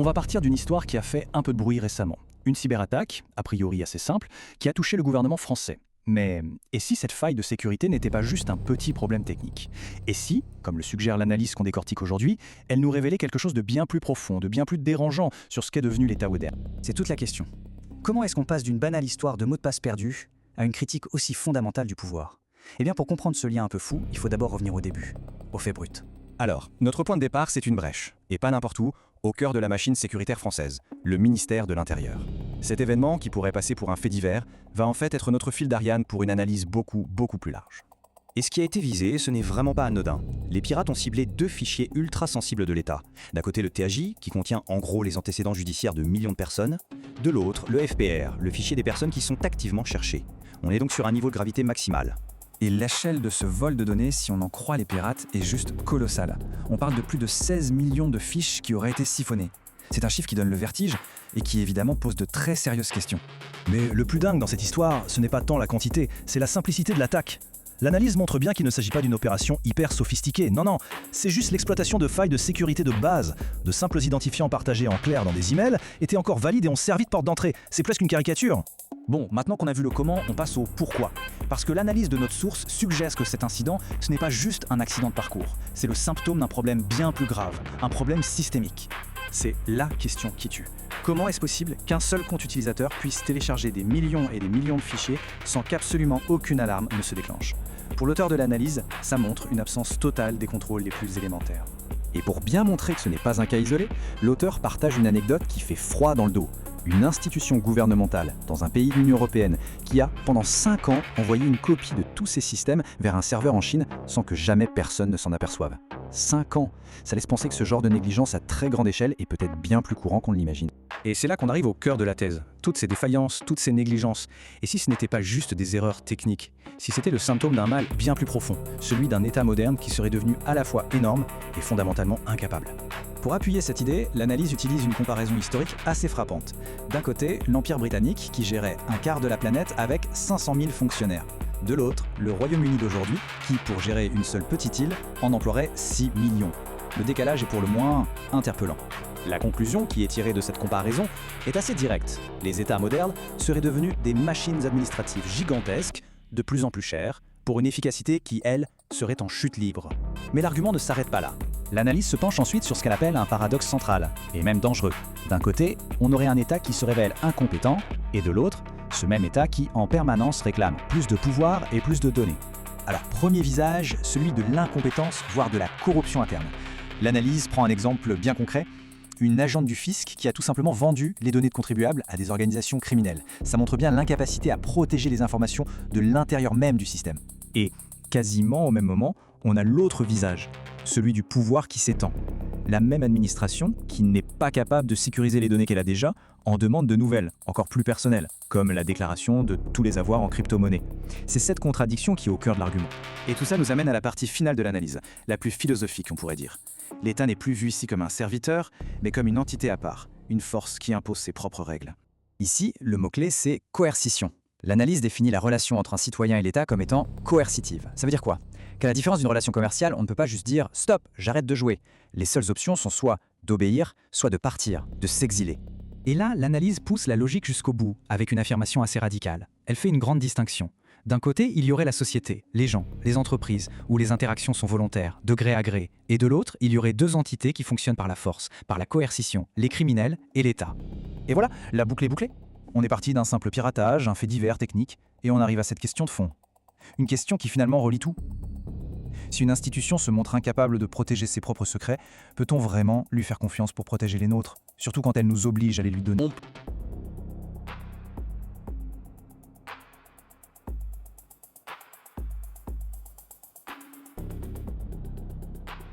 On va partir d'une histoire qui a fait un peu de bruit récemment. Une cyberattaque, a priori assez simple, qui a touché le gouvernement français. Mais et si cette faille de sécurité n'était pas juste un petit problème technique? Et si, comme le suggère l'analyse qu'on décortique aujourd'hui, elle nous révélait quelque chose de bien plus profond, de bien plus dérangeant sur ce qu'est devenu l'État moderne? C'est toute la question. Comment est-ce qu'on passe d'une banale histoire de mots de passe perdus à une critique aussi fondamentale du pouvoir? Eh bien, pour comprendre ce lien un peu fou, il faut d'abord revenir au début, aux faits bruts. Alors, notre point de départ, c'est une brèche, et pas n'importe où, au cœur de la machine sécuritaire française, le ministère de l'Intérieur. Cet événement, qui pourrait passer pour un fait divers, va en fait être notre fil d'Ariane pour une analyse beaucoup plus large. Et ce qui a été visé, ce n'est vraiment pas anodin. Les pirates ont ciblé 2 fichiers ultra sensibles de l'État. D'un côté le TAJ, qui contient en gros les antécédents judiciaires de millions de personnes. De l'autre, le FPR, le fichier des personnes qui sont activement cherchées. On est donc sur un niveau de gravité maximal. Et l'échelle de ce vol de données, si on en croit les pirates, est juste colossale. On parle de plus de 16 millions de fiches qui auraient été siphonnées. C'est un chiffre qui donne le vertige et qui évidemment pose de très sérieuses questions. Mais le plus dingue dans cette histoire, ce n'est pas tant la quantité, c'est la simplicité de l'attaque. L'analyse montre bien qu'il ne s'agit pas d'une opération hyper sophistiquée. Non, c'est juste l'exploitation de failles de sécurité de base. De simples identifiants partagés en clair dans des emails étaient encore valides et ont servi de porte d'entrée. C'est presque une caricature. Bon, maintenant qu'on a vu le comment, on passe au pourquoi. Parce que l'analyse de notre source suggère que cet incident, ce n'est pas juste un accident de parcours. C'est le symptôme d'un problème bien plus grave, un problème systémique. C'est la question qui tue. Comment est-ce possible qu'un seul compte utilisateur puisse télécharger des millions et des millions de fichiers sans qu'absolument aucune alarme ne se déclenche? Pour l'auteur de l'analyse, ça montre une absence totale des contrôles les plus élémentaires. Et pour bien montrer que ce n'est pas un cas isolé, l'auteur partage une anecdote qui fait froid dans le dos. Une institution gouvernementale dans un pays de l'Union européenne qui a, pendant 5 ans, envoyé une copie de tous ses systèmes vers un serveur en Chine sans que jamais personne ne s'en aperçoive. 5 ans! Ça laisse penser que ce genre de négligence à très grande échelle est peut-être bien plus courant qu'on l'imagine. Et c'est là qu'on arrive au cœur de la thèse. Toutes ces défaillances, toutes ces négligences. Et si ce n'était pas juste des erreurs techniques? Si c'était le symptôme d'un mal bien plus profond, celui d'un État moderne qui serait devenu à la fois énorme et fondamentalement incapable? Pour appuyer cette idée, l'analyse utilise une comparaison historique assez frappante. D'un côté, l'Empire britannique qui gérait un quart de la planète avec 500 000 fonctionnaires. De l'autre, le Royaume-Uni d'aujourd'hui qui, pour gérer une seule petite île, en emploierait 6 millions. Le décalage est pour le moins interpellant. La conclusion qui est tirée de cette comparaison est assez directe. Les États modernes seraient devenus des machines administratives gigantesques, de plus en plus chères, pour une efficacité qui, elle, serait en chute libre. Mais l'argument ne s'arrête pas là. L'analyse se penche ensuite sur ce qu'elle appelle un paradoxe central, et même dangereux. D'un côté, on aurait un État qui se révèle incompétent, et de l'autre, ce même État qui, en permanence, réclame plus de pouvoir et plus de données. Alors, premier visage, celui de l'incompétence, voire de la corruption interne. L'analyse prend un exemple bien concret. Une agente du fisc qui a tout simplement vendu les données de contribuables à des organisations criminelles. Ça montre bien l'incapacité à protéger les informations de l'intérieur même du système. Et quasiment au même moment, on a l'autre visage, celui du pouvoir qui s'étend. La même administration, qui n'est pas capable de sécuriser les données qu'elle a déjà, en demande de nouvelles, encore plus personnelles, comme la déclaration de tous les avoirs en crypto-monnaie. C'est cette contradiction qui est au cœur de l'argument. Et tout ça nous amène à la partie finale de l'analyse, la plus philosophique on pourrait dire. L'État n'est plus vu ici comme un serviteur, mais comme une entité à part, une force qui impose ses propres règles. Ici, le mot-clé, c'est coercition. L'analyse définit la relation entre un citoyen et l'État comme étant coercitive. Ça veut dire quoi? Qu'à la différence d'une relation commerciale, on ne peut pas juste dire « stop, j'arrête de jouer ». Les seules options sont soit d'obéir, soit de partir, de s'exiler. Et là, l'analyse pousse la logique jusqu'au bout, avec une affirmation assez radicale. Elle fait une grande distinction. D'un côté, il y aurait la société, les gens, les entreprises, où les interactions sont volontaires, de gré à gré. Et de l'autre, il y aurait 2 entités qui fonctionnent par la force, par la coercition, les criminels et l'État. Et voilà, la boucle est bouclée. On est parti d'un simple piratage, un fait divers technique, et on arrive à cette question de fond. Une question qui finalement relie tout. Si une institution se montre incapable de protéger ses propres secrets, peut-on vraiment lui faire confiance pour protéger les nôtres? Surtout quand elle nous oblige à les lui donner.